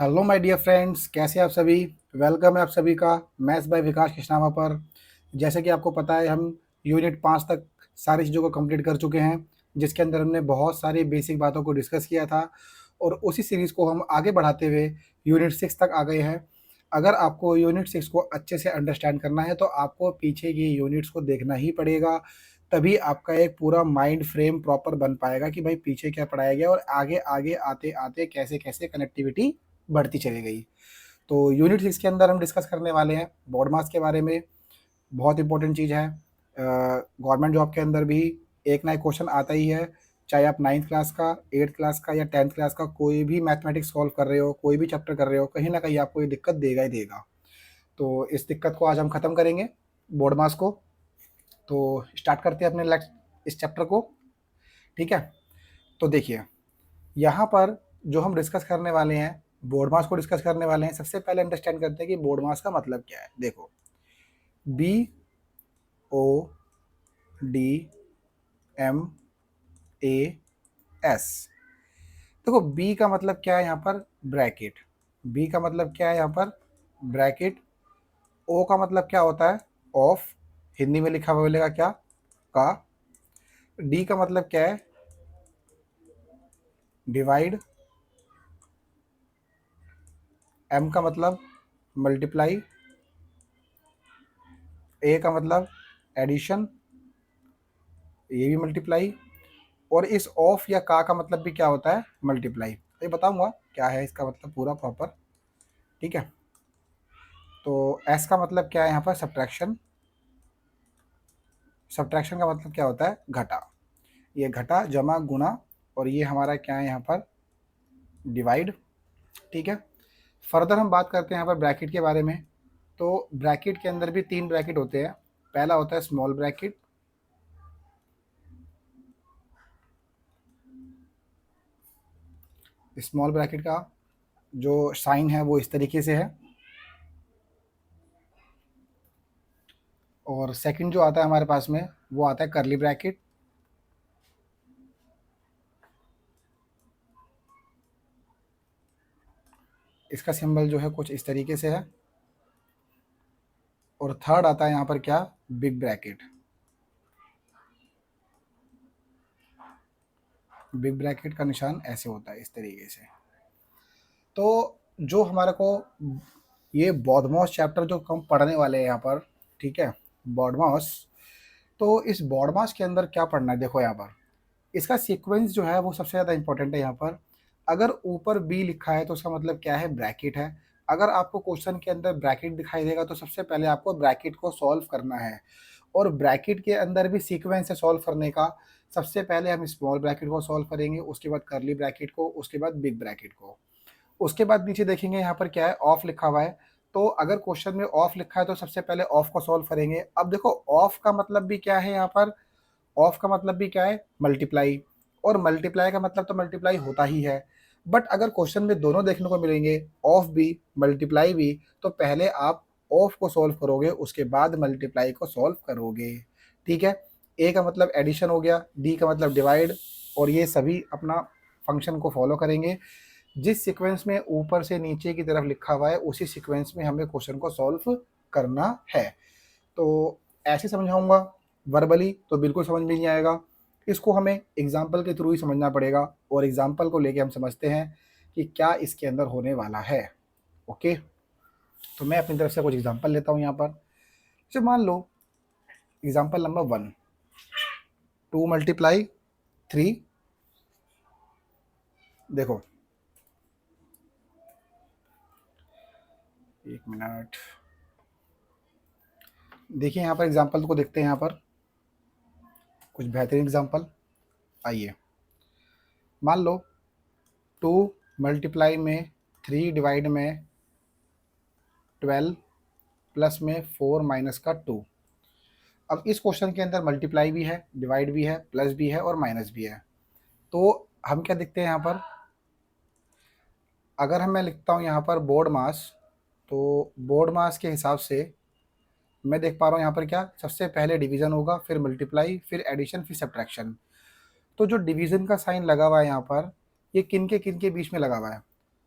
Hello my dear friends, कैसे हैं आप सभी। वेलकम है आप सभी का मैथ्स बाय विकास कृष्णामा पर। जैसे कि आपको पता है, हम यूनिट 5 तक सारी चीज़ों को कंप्लीट कर चुके हैं, जिसके अंदर हमने बहुत सारी बेसिक बातों को डिस्कस किया था और उसी सीरीज़ को हम आगे बढ़ाते हुए यूनिट 6 तक आ गए हैं। अगर आपको यूनिट 6 को अच्छे से अंडरस्टैंड करना है तो आपको पीछे की यूनिट्स को देखना ही पड़ेगा, तभी आपका एक पूरा माइंड फ्रेम प्रॉपर बन पाएगा कि भाई पीछे क्या पढ़ाया गया और आगे आगे आते आते कैसे कैसे कनेक्टिविटी बढ़ती चली गई। तो यूनिट 6 के अंदर हम डिस्कस करने वाले हैं बोर्ड मार्क्स के बारे में। बहुत इंपॉर्टेंट चीज़ है। गवर्नमेंट जॉब के अंदर भी एक ना एक क्वेश्चन आता ही है, चाहे आप 9th क्लास का, 8th क्लास का या 10th क्लास का कोई भी मैथमेटिक्स सॉल्व कर रहे हो, कोई भी चैप्टर कर रहे हो, कहीं ना कहीं आपको ये दिक्कत देगा ही देगा। तो इस दिक्कत को आज हम ख़त्म करेंगे, बोर्ड मार्क्स को। तो स्टार्ट करते हैं अपने इस चैप्टर को। ठीक है, तो देखिए यहाँ पर जो हम डिस्कस करने वाले हैं, बोर्ड मास को डिस्कस करने वाले हैं। सबसे पहले अंडरस्टैंड करते हैं कि बोर्ड मास का मतलब क्या है। देखो, B O D M A S. देखो, बी का मतलब क्या है यहाँ पर, ब्रैकेट। बी का मतलब क्या है यहाँ पर, ब्रैकेट। ओ का मतलब क्या होता है, ऑफ। हिंदी में लिखा हुआ मिलेगा क्या, का। डी का मतलब क्या है, डिवाइड। एम का मतलब मल्टीप्लाई। ए का मतलब एडिशन, ये भी मल्टीप्लाई। और इस ऑफ या का मतलब भी क्या होता है, मल्टीप्लाई। ये बताऊंगा क्या है इसका मतलब पूरा प्रॉपर। ठीक है, तो एस का मतलब क्या है यहाँ पर, सब्ट्रैक्शन। सब्ट्रैक्शन का मतलब क्या होता है, घटा। ये घटा जमा गुणा, और ये हमारा क्या है यहाँ पर, डिवाइड। ठीक है, फर्दर हम बात करते हैं यहाँ पर ब्रैकेट के बारे में। तो ब्रैकेट के अंदर भी 3 ब्रैकेट होते हैं। पहला होता है स्मॉल ब्रैकेट। स्मॉल ब्रैकेट का जो साइन है वो इस तरीके से है। और सेकंड जो आता है हमारे पास में, वो आता है करली ब्रैकेट। इसका सिंबल जो है कुछ इस तरीके से है। और थर्ड आता है यहाँ पर क्या, बिग ब्रैकेट। बिग ब्रैकेट का निशान ऐसे होता है, इस तरीके से। तो जो हमारे को ये बॉडमॉस चैप्टर जो हम पढ़ने वाले हैं यहाँ पर, ठीक है, बॉडमॉस। तो इस बॉडमॉस के अंदर क्या पढ़ना है, देखो यहाँ पर इसका सीक्वेंस जो है वो सबसे ज़्यादा इंपॉर्टेंट है यहाँ पर। अगर ऊपर बी लिखा है तो उसका मतलब क्या है, ब्रैकेट है। अगर आपको क्वेश्चन के अंदर ब्रैकेट दिखाई देगा तो सबसे पहले आपको ब्रैकेट को सॉल्व करना है। और ब्रैकेट के अंदर भी सीक्वेंस है सॉल्व करने का। सबसे पहले हम स्मॉल ब्रैकेट को सॉल्व करेंगे, उसके बाद करली ब्रैकेट को, उसके बाद बिग ब्रैकेट को। उसके बाद नीचे देखेंगे यहाँ पर क्या है, ऑफ लिखा हुआ है। तो अगर क्वेश्चन में ऑफ लिखा है तो सबसे पहले ऑफ को सॉल्व करेंगे। अब देखो, ऑफ का मतलब भी क्या है यहाँ पर, ऑफ का मतलब भी क्या है, मल्टीप्लाई। और मल्टीप्लाई का मतलब तो मल्टीप्लाई होता ही है। बट अगर क्वेश्चन में दोनों देखने को मिलेंगे, ऑफ भी मल्टीप्लाई भी, तो पहले आप ऑफ को सॉल्व करोगे, उसके बाद मल्टीप्लाई को सॉल्व करोगे। ठीक है, ए का मतलब एडिशन हो गया, डी का मतलब डिवाइड, और ये सभी अपना फंक्शन को फॉलो करेंगे। जिस सीक्वेंस में ऊपर से नीचे की तरफ लिखा हुआ है उसी सीक्वेंस में हमें क्वेश्चन को सॉल्व करना है। तो ऐसे समझाऊंगा वर्बली तो बिल्कुल समझ में नहीं आएगा, इसको हमें एग्जाम्पल के थ्रू ही समझना पड़ेगा। और एग्जाम्पल को लेके हम समझते हैं कि क्या इसके अंदर होने वाला है। ओके, तो मैं अपनी तरफ से कुछ एग्जाम्पल लेता हूँ यहाँ पर। जैसे मान लो एग्जाम्पल नंबर 1, 2 मल्टीप्लाई 3। देखो, एक मिनट, देखिए यहाँ पर एग्जाम्पल को देखते हैं। यहाँ पर कुछ बेहतरीन एग्जाम्पल, आइए। मान लो 2 मल्टीप्लाई में 3 डिवाइड में 12 प्लस में 4 माइनस का 2। अब इस क्वेश्चन के अंदर मल्टीप्लाई भी है, डिवाइड भी है, प्लस भी है और माइनस भी है। तो हम क्या देखते हैं यहाँ पर, अगर मैं लिखता हूँ यहाँ पर बोर्ड मास, तो बोर्ड मास के हिसाब से मैं देख पा रहा हूँ यहाँ पर क्या, सबसे पहले डिवीजन होगा, फिर मल्टीप्लाई, फिर एडिशन, फिर सब्ट्रैक्शन। तो जो डिवीजन का साइन लगा हुआ है यहाँ पर, ये किन के बीच में लगा हुआ है,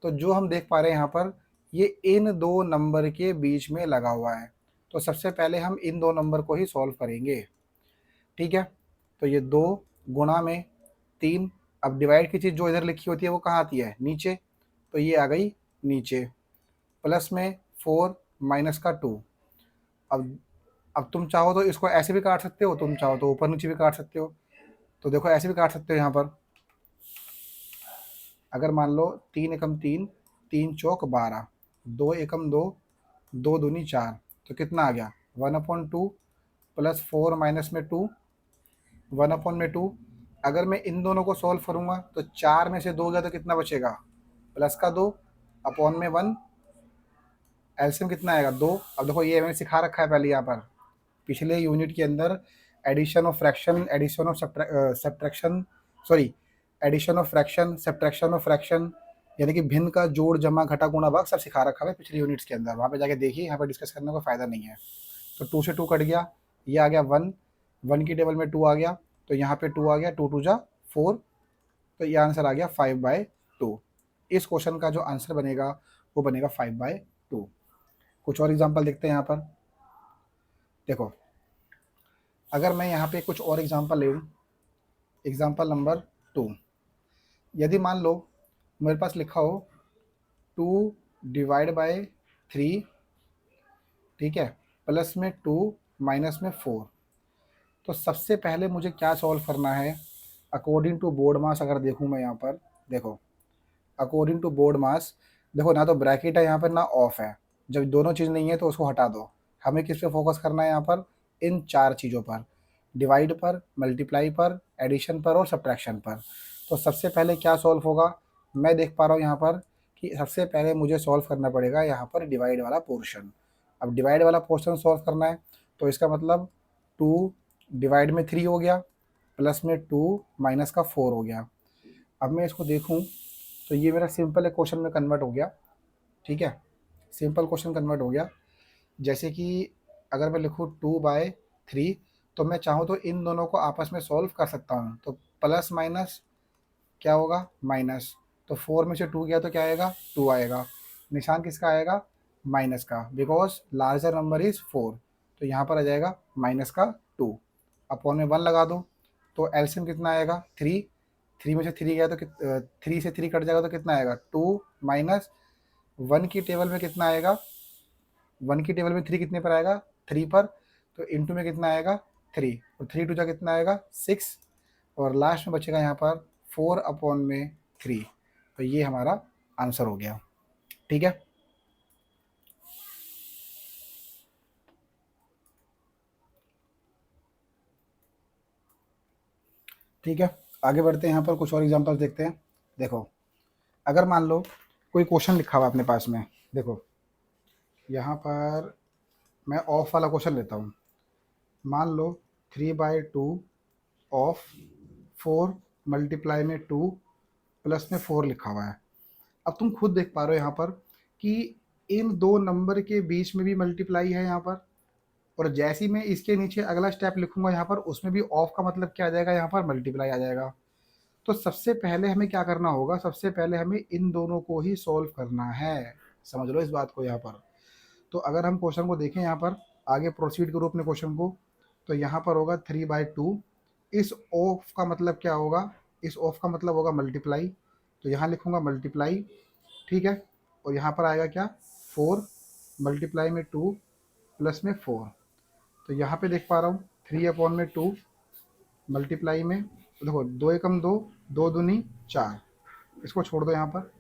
तो जो हम देख पा रहे हैं यहाँ पर, ये इन दो नंबर के बीच में लगा हुआ है। तो सबसे पहले हम इन दो नंबर को ही सॉल्व करेंगे, ठीक है। तो ये 2 गुणा में 3, अब डिवाइड की चीज़ जो इधर लिखी होती है वो कहाँ आती है, नीचे। तो ये आ गई नीचे, प्लस में 4 माइनस का 2। अब तुम चाहो तो इसको ऐसे भी काट सकते हो, तुम चाहो तो ऊपर नीचे भी काट सकते हो। तो देखो ऐसे भी काट सकते हो यहाँ पर। अगर मान लो 3 एकम 3, 3 चौक 12, 2 एकम 2, 2 दूनी 4, तो कितना आ गया 1/2 प्लस 4 माइनस में 2, 1/2। अगर मैं इन दोनों को सॉल्व करूंगा तो 4 में से 2 गया तो कितना बचेगा, प्लस का 2 अपॉन में 1, एलसीएम कितना आएगा 2। अब देखो ये मैंने सिखा रखा है पहले यहाँ पर, पिछले यूनिट के अंदर addition of fraction, addition of subtraction, sorry, addition of fraction, subtraction of fraction, यानी कि भिन्न का जोड़ जमा घटा गुणा भाग सब सिखा रखा है पिछले यूनिट्स के अंदर। वहाँ पे जाके देखिए, यहाँ पर डिस्कस करने का फ़ायदा नहीं है। तो 2 से 2 कट गया, ये आ गया 1, 1 की टेबल में 2 आ गया, तो यहाँ पे 2 आ गया, 2 2 जा 4, तो ये आंसर आ गया 5/2। इस क्वेश्चन का जो आंसर बनेगा वो बनेगा 5/2। कुछ और एग्जाम्पल देखते हैं यहाँ पर। देखो अगर मैं यहाँ पे कुछ और एग्जांपल ले लूँ, एग्जांपल नंबर 2, यदि मान लो मेरे पास लिखा हो 2 डिवाइड बाय 3, ठीक है, प्लस में 2 माइनस में 4। तो सबसे पहले मुझे क्या सॉल्व करना है, अकॉर्डिंग टू बोर्ड मास अगर देखूँ मैं यहाँ पर, देखो अकॉर्डिंग टू बोर्ड मास, देखो ना तो ब्रैकेट है यहाँ पर ना ऑफ है, जब दोनों चीज़ नहीं है तो उसको हटा दो। हमें किस पे फोकस करना है यहाँ पर, इन 4 चीज़ों पर, डिवाइड पर, मल्टीप्लाई पर, एडिशन पर और सब्ट्रैक्शन पर। तो सबसे पहले क्या सॉल्व होगा, मैं देख पा रहा हूँ यहाँ पर कि सबसे पहले मुझे सॉल्व करना पड़ेगा यहाँ पर डिवाइड वाला पोर्शन। अब डिवाइड वाला पोर्शन सॉल्व करना है तो इसका मतलब 2 डिवाइड में 3 हो गया, प्लस में 2 माइनस का 4 हो गया। अब मैं इसको देखूँ तो ये मेरा सिंपल एक क्वेश्चन में कन्वर्ट हो गया, ठीक है, सिंपल क्वेश्चन कन्वर्ट हो गया। जैसे कि अगर मैं लिखूँ 2/3, तो मैं चाहूँ तो इन दोनों को आपस में सॉल्व कर सकता हूँ। तो प्लस माइनस क्या होगा, माइनस, तो 4 में से 2 गया तो क्या आएगा, 2 आएगा। निशान किसका आएगा, माइनस का, बिकॉज लार्जर नंबर इज़ 4। तो यहाँ पर आ जाएगा माइनस का 2, अपॉन में 1 लगा दो, तो एलसीएम कितना आएगा 3, 3 में से 3 गया तो 3 से 3 कट जाएगा तो कितना आएगा 2 माइनस 1 की टेबल में कितना आएगा, 1 की टेबल में 3 कितने पर आएगा, 3 पर, तो इंटू में कितना आएगा 3, और 3 टू जा कितना आएगा 6, और लास्ट में बचेगा यहाँ पर 4/3। तो ये हमारा आंसर हो गया, ठीक है। ठीक है, आगे बढ़ते हैं, यहाँ पर कुछ और एग्जांपल्स देखते हैं। देखो अगर मान लो कोई क्वेश्चन लिखा हुआ अपने पास में, देखो यहाँ पर मैं ऑफ वाला क्वेश्चन लेता हूँ। मान लो 3/2 ऑफ 4 मल्टीप्लाई में 2 प्लस में 4 लिखा हुआ है। अब तुम खुद देख पा रहे हो यहाँ पर कि इन दो नंबर के बीच में भी मल्टीप्लाई है यहाँ पर, और जैसे ही मैं इसके नीचे अगला स्टेप लिखूंगा यहाँ पर, उसमें भी ऑफ का मतलब क्या आ जाएगा, यहाँ पर मल्टीप्लाई आ जाएगा। तो सबसे पहले हमें क्या करना होगा, सबसे पहले हमें इन दोनों को ही सॉल्व करना है, समझ लो इस बात को यहाँ पर। तो अगर हम क्वेश्चन को देखें यहाँ पर, आगे प्रोसीड करो अपने क्वेश्चन को, तो यहाँ पर होगा 3/2, इस ऑफ का मतलब क्या होगा, इस ऑफ का मतलब होगा मल्टीप्लाई, तो यहाँ लिखूंगा मल्टीप्लाई, ठीक है। और यहाँ पर आएगा क्या 4 मल्टीप्लाई में 2 प्लस में 4, तो यहाँ पे देख पा रहा हूँ 3/2 मल्टीप्लाई में, तो देखो 2 एकम 2, 2 दूनी 4, इसको छोड़ दो यहाँ पर,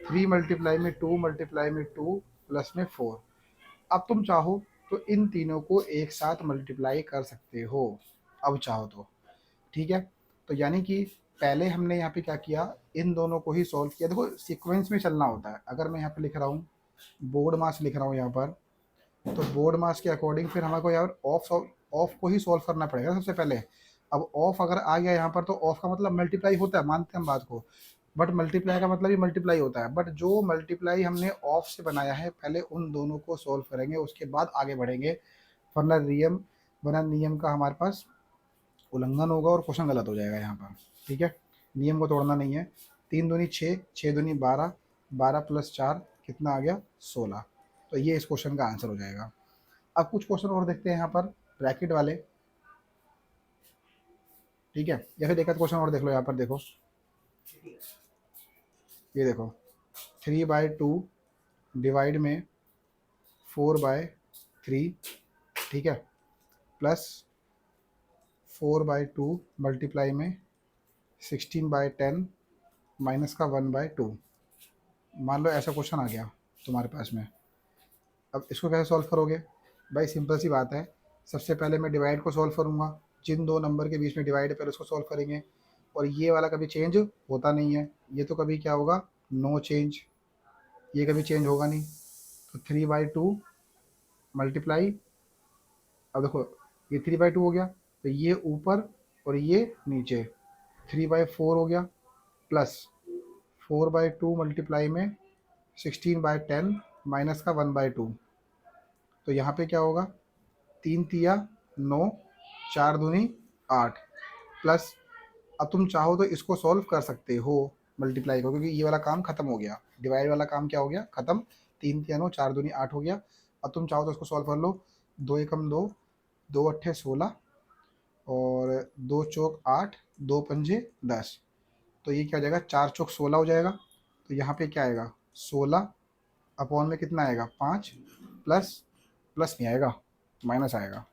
3 मल्टीप्लाई में 2 मल्टीप्लाई में 2 प्लस में 4। अब तुम चाहो तो इन तीनों को एक साथ मल्टीप्लाई कर सकते हो, अब चाहो तो, ठीक है। तो यानी कि पहले हमने यहाँ पे क्या किया, इन दोनों को ही सॉल्व किया। देखो सीक्वेंस में चलना होता है। अगर मैं यहाँ पे लिख रहा हूँ बोर्ड मास लिख रहा हूँ यहाँ पर, तो बोर्ड मास के अकॉर्डिंग फिर हमारे को यार ऑफ को ही सॉल्व करना पड़ेगा सबसे पहले। अब ऑफ अगर आ गया यहाँ पर, तो ऑफ का मतलब मल्टीप्लाई होता है, मानते हैं हम बात को, बट मल्टीप्लाई का मतलब ही मल्टीप्लाई होता है। बट जो मल्टीप्लाई हमने ऑफ से बनाया है, पहले उन दोनों को सॉल्व करेंगे, उसके बाद आगे बढ़ेंगे, वरना नियम का हमारे पास उल्लंघन होगा और क्वेश्चन गलत हो जाएगा यहाँ पर, ठीक है। नियम को तोड़ना नहीं है। 3 दूनी 6, 6 दूनी 12, 12 + 4 कितना आ गया, 16। तो ये इस क्वेश्चन का आंसर हो जाएगा। अब कुछ क्वेश्चन और देखते हैं यहाँ पर ब्रैकेट वाले, ठीक है। या फिर एक आध क्वेश्चन और देख लो यहाँ पर, देखो ये देखो, 3/2 डिवाइड में 4/3, ठीक है, प्लस 4/2 मल्टीप्लाई में 16/10 माइनस का 1/2। मान लो ऐसा क्वेश्चन आ गया तुम्हारे पास में, अब इसको कैसे सॉल्व करोगे? भाई सिंपल सी बात है, सबसे पहले मैं डिवाइड को सॉल्व करूँगा, जिन दो नंबर के बीच में डिवाइड है पहले उसको सॉल्व करेंगे, और ये वाला कभी चेंज होता नहीं है, ये तो कभी क्या होगा, नो चेंज, ये कभी चेंज होगा नहीं। तो 3/2 मल्टीप्लाई, अब देखो ये 3/2 हो गया, तो ये ऊपर और ये नीचे, 3/4 हो गया, प्लस 4/2 मल्टीप्लाई में 16/10 माइनस का 1/2। तो यहाँ पे क्या होगा, 3 × 9, 4 × 2 = 8, प्लस, अब तुम चाहो तो इसको सॉल्व कर सकते हो मल्टीप्लाई को, क्योंकि ये वाला काम खत्म हो गया, डिवाइड वाला काम क्या हो गया, खत्म। 3 × 9, 4 × 2 = 8 हो गया। अब तुम चाहो तो इसको सॉल्व कर लो, 2 एकम 2, 2 अट्ठे 16, और 2 × 4 = 8, 2 × 5 = 10। तो ये क्या हो जाएगा, 4 × 4 = 16 हो जाएगा। तो यहाँ पे क्या आएगा, 16 अपॉन में कितना आएगा, 5, प्लस, प्लस नहीं आएगा, माइनस आएगा,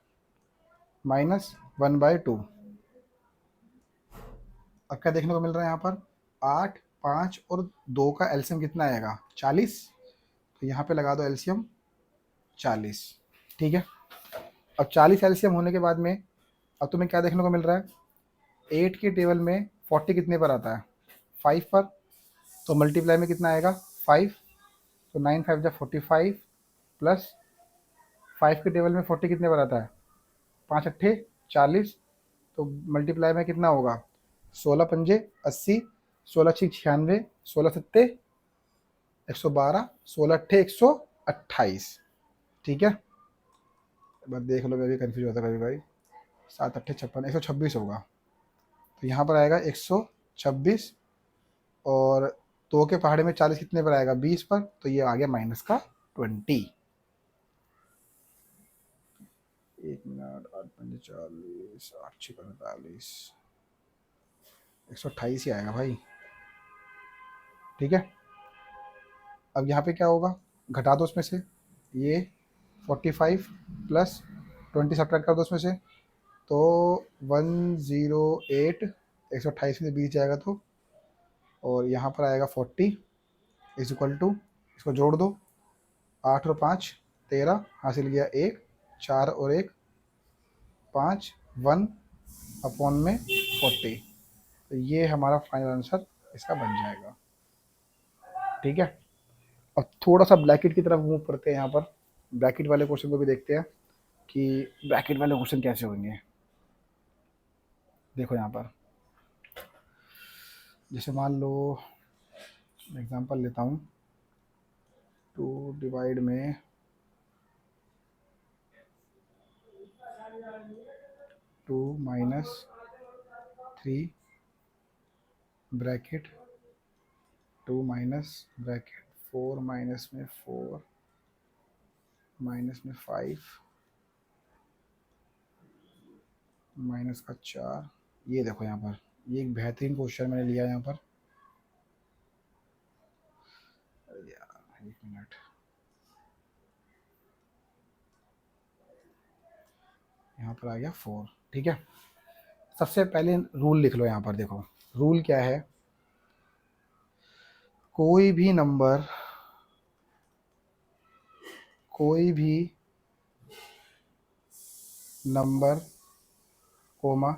-1/2। अब क्या देखने को मिल रहा है यहाँ पर, 8, 5 और 2 का एलसीएम कितना आएगा, 40। तो यहाँ पे लगा दो एलसीएम 40, ठीक है। अब 40 एलसीएम होने के बाद में अब तुम्हें क्या देखने को मिल रहा है, 8 के टेबल में 40 कितने पर आता है, 5 पर। तो मल्टीप्लाई में कितना आएगा, 5। तो 9 × 5 = 45, प्लस 5 के टेबल में 40 कितने पर आता है, 5 अट्ठे 40। तो मल्टीप्लाई में कितना होगा, 16 × 5 = 80, 16 × 6 = 96, 16 × 7 = 112, 16 × 8 = 128, ठीक है। बस देख लो, मैं भी कन्फ्यूज होता कभी भाई, 7 × 8 = 56, 126 होगा। तो यहाँ पर आएगा 126, और 2 के पहाड़े में 40 कितने पर आएगा, 20 पर। तो ये आ गया माइनस का 20। 1 मिनट, 8 × 5 = 40, 8 × 6 = 45, 128 ही आएगा भाई, ठीक है। अब यहाँ पे क्या होगा, घटा दो उसमें से, ये 45 प्लस 20 सब्ट्रैक्ट कर दो उसमें से, तो 108, 128 में से 20 जाएगा तो, और यहाँ पर आएगा 40 = इसको जोड़ दो, 8 और 5 13, हासिल गया 1, 4 और 1 5, 1 अपॉन में 40। तो ये हमारा फाइनल आंसर इसका बन जाएगा, ठीक है। अब थोड़ा सा ब्रैकेट की तरफ मूव करते हैं, यहाँ पर ब्रैकेट वाले क्वेश्चन को भी देखते हैं कि ब्रैकेट वाले क्वेश्चन कैसे होंगे। देखो यहाँ पर, जैसे मान लो एग्जांपल लेता हूँ, 2 डिवाइड में 2 - 3 ब्रैकेट 2 माइनस ब्रैकेट 4 माइनस में 4 माइनस में 5 माइनस का 4। ये देखो यहाँ पर, ये एक बेहतरीन क्वेश्चन मैंने लिया यहाँ पर। यार 1 मिनट, यहाँ पर आ गया 4, ठीक है। सबसे पहले रूल लिख लो यहाँ पर, देखो रूल क्या है, कोई भी नंबर, कोई भी नंबर कोमा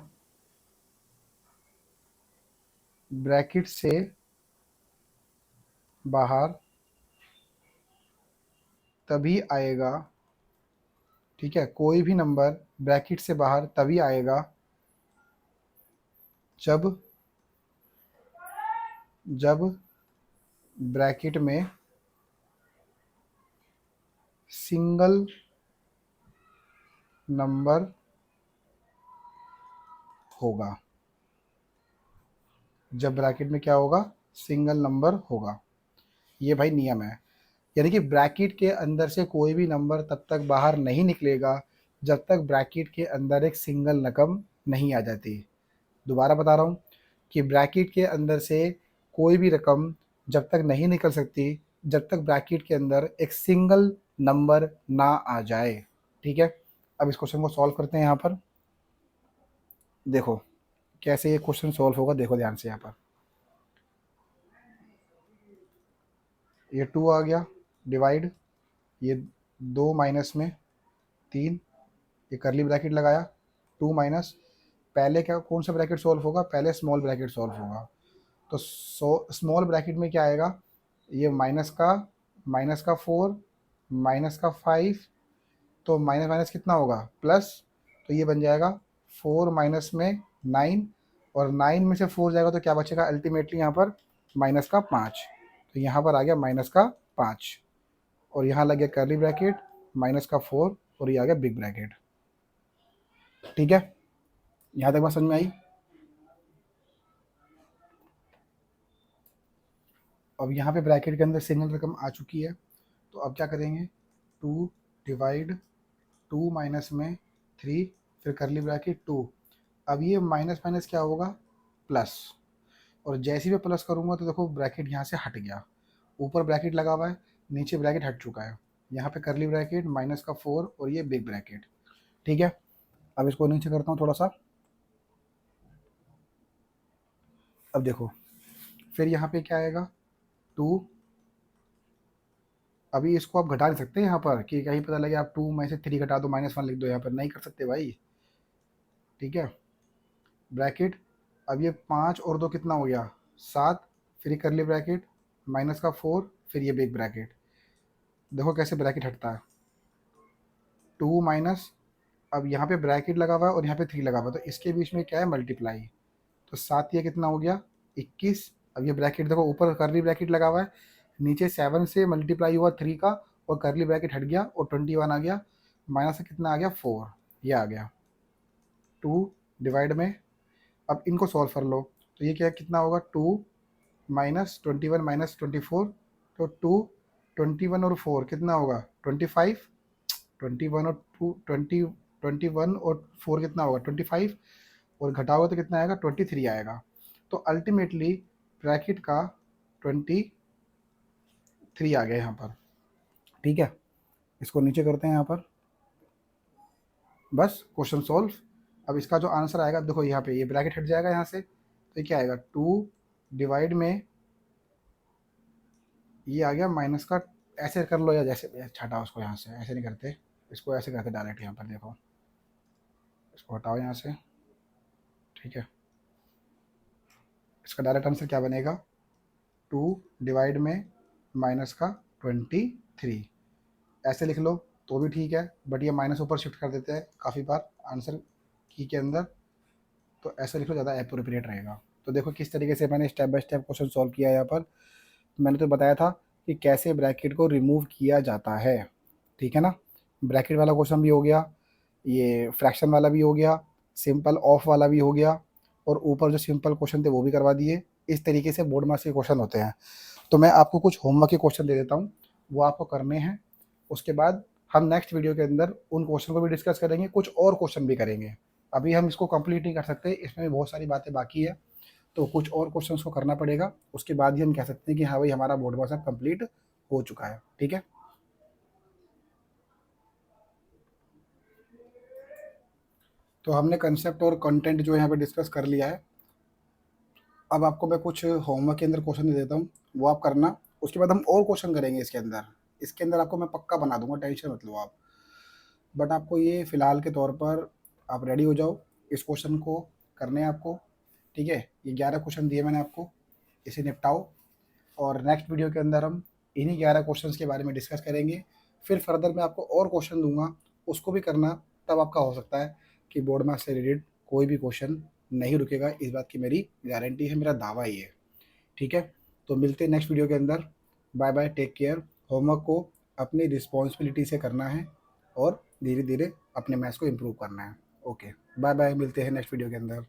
ब्रैकेट से बाहर तभी आएगा, ठीक है। कोई भी नंबर ब्रैकेट से बाहर तभी आएगा जब जब ब्रैकेट में सिंगल नंबर होगा, जब ब्रैकेट में क्या होगा, सिंगल नंबर होगा। ये भाई नियम है। यानी कि ब्रैकेट के अंदर से कोई भी नंबर तब तक बाहर नहीं निकलेगा जब तक ब्रैकेट के अंदर एक सिंगल रकम नहीं आ जाती। दोबारा बता रहा हूँ कि ब्रैकेट के अंदर से कोई भी रकम जब तक नहीं निकल सकती जब तक ब्रैकेट के अंदर एक सिंगल नंबर ना आ जाए। ठीक है, अब इस क्वेश्चन को सॉल्व करते हैं यहाँ पर। देखो कैसे ये क्वेश्चन सॉल्व होगा, देखो ध्यान से यहाँ पर। ये 2 आ गया, डिवाइड, ये 2 माइनस में 3, ये करली ब्रैकेट लगाया, 2 माइनस, पहले क्या कौन सा ब्रैकेट सॉल्व होगा, पहले स्मॉल ब्रैकेट सॉल्व होगा। तो स्मॉल ब्रैकेट में क्या आएगा, ये माइनस का 4 -का 5, तो माइनस माइनस कितना होगा प्लस, तो ये बन जाएगा 4 माइनस में 9, और 9 में से 4 जाएगा तो क्या बचेगा अल्टीमेटली यहाँ पर -का 5। तो यहाँ पर आ गया -का 5, और यहाँ लग गया कर्ली ब्रैकेट -का 4, और ये आ गया बिग ब्रैकेट। ठीक है, यहाँ तक बात समझ में आई। अब यहाँ पे ब्रैकेट के अंदर सिंगल रकम आ चुकी है, तो अब क्या करेंगे, 2 डिवाइड 2 माइनस में 3, फिर करली ब्रैकेट 2। अब ये माइनस माइनस क्या होगा, प्लस, और जैसे ही मैं प्लस करूँगा तो देखो ब्रैकेट यहाँ से हट गया, ऊपर ब्रैकेट लगा हुआ है, नीचे ब्रैकेट हट चुका है। यहाँ पे करली ब्रैकेट -का 4, और ये बिग ब्रैकेट। ठीक है, अब इसको नीचे करता हूँ थोड़ा सा। अब देखो फिर यहाँ पे क्या आएगा, 2, अभी इसको आप घटा नहीं सकते यहाँ पर कि कहीं पता लगे आप 2 में से 3 घटा दो, -1 लिख दो, यहाँ पर नहीं कर सकते भाई। ठीक है, ब्रैकेट, अब ये 5 और 2 कितना हो गया 7, फिर ये करली ब्रैकेट -का 4, फिर ये बिग ब्रैकेट। देखो कैसे ब्रैकेट हटता है, 2 माइनस, अब यहाँ पे ब्रैकेट लगा हुआ है और यहाँ पे 3 लगा हुआ है, तो इसके बीच में क्या है मल्टीप्लाई, तो 7 ये कितना हो गया 21। अब ये ब्रैकेट देखो ऊपर करली ब्रैकेट लगा हुआ है, नीचे 7 से मल्टीप्लाई हुआ 3 का, और करली ब्रैकेट हट गया और 21 आ गया, माइनस से कितना आ गया 4, ये आ गया 2 डिवाइड में। अब इनको सॉल्व कर लो, तो ये क्या कितना होगा, 2 -21 -24, तो 2, 21 और 4 कितना होगा 25, 21 और 2 20, 21 और 4 कितना होगा 25, और घटाओगे तो कितना आएगा 23 आएगा। तो अल्टीमेटली ब्रैकेट का 23 आ गया यहाँ पर। ठीक है, इसको नीचे करते हैं यहाँ पर, बस क्वेश्चन सॉल्व। अब इसका जो आंसर आएगा देखो यहाँ पे ये ब्रैकेट हट जाएगा यहाँ से, तो ये क्या आएगा 2 डिवाइड में, ये आ गया माइनस का, ऐसे कर लो या जैसे छटा उसको, यहाँ से ऐसे नहीं करते, इसको ऐसे करते डायरेक्ट, यहाँ पर देखो इसको हटाओ यहाँ से। ठीक है, इसका डायरेक्ट आंसर क्या बनेगा, 2 डिवाइड में -का 23, ऐसे लिख लो तो भी ठीक है, बट ये माइनस ऊपर शिफ्ट कर देते हैं काफ़ी बार आंसर की के अंदर, तो ऐसे लिख लो ज़्यादा अप्रोप्रिएट रहेगा। तो देखो किस तरीके से मैंने step by step question solve किया है यहाँ पर। मैंने तो बताया था कि कैसे ब्रैकेट को रिमूव किया जाता है। ठीक है ना, ब्रैकेट वाला क्वेश्चन भी हो गया, ये फ्रैक्शन वाला भी हो गया, सिंपल ऑफ वाला भी हो गया, और ऊपर जो सिंपल क्वेश्चन थे वो भी करवा दिए। इस तरीके से बोर्ड मार्क्स के क्वेश्चन होते हैं। तो मैं आपको कुछ होमवर्क के क्वेश्चन दे देता हूँ, वो आपको करने हैं। उसके बाद हम नेक्स्ट वीडियो के अंदर उन क्वेश्चन को भी डिस्कस करेंगे, कुछ और क्वेश्चन भी करेंगे। अभी हम इसको कंप्लीट नहीं कर सकते, इसमें भी बहुत सारी बातें बाकी है, तो कुछ और क्वेश्चंस को करना पड़ेगा, उसके बाद ही हम कह सकते हैं कि हाँ भाई हमारा बोर्ड मार्क्स अब कंप्लीट हो चुका है। ठीक है, तो हमने कंसेप्ट और कंटेंट जो यहाँ पे डिस्कस कर लिया है। अब आपको मैं कुछ होमवर्क के अंदर क्वेश्चन दे देता हूँ, वो आप करना। उसके बाद हम और क्वेश्चन करेंगे इसके अंदर आपको मैं पक्का बना दूंगा, टेंशन मत लो आप। बट आपको ये फ़िलहाल के तौर पर आप रेडी हो जाओ, इस क्वेश्चन को करने हैं आपको। ठीक है, ये 11 क्वेश्चन दिए मैंने आपको, इसे निपटाओ, और नेक्स्ट वीडियो के अंदर हम इन्हीं 11 क्वेश्चंस के बारे में डिस्कस करेंगे। फिर फर्दर मैं आपको और क्वेश्चन दूंगा, उसको भी करना, तब आपका हो सकता है कि बोर्ड मार्क्स से रिलेटेड कोई भी क्वेश्चन नहीं रुकेगा, इस बात की मेरी गारंटी है, मेरा दावा ही है। ठीक है, तो मिलते हैं नेक्स्ट वीडियो के अंदर। Bye bye, take care. Homework को अपनी रिस्पॉन्सिबिलिटी से करना है, और धीरे धीरे अपने मैथ्स को इम्प्रूव करना है। ओके, बाय बाय, मिलते हैं नेक्स्ट वीडियो के अंदर।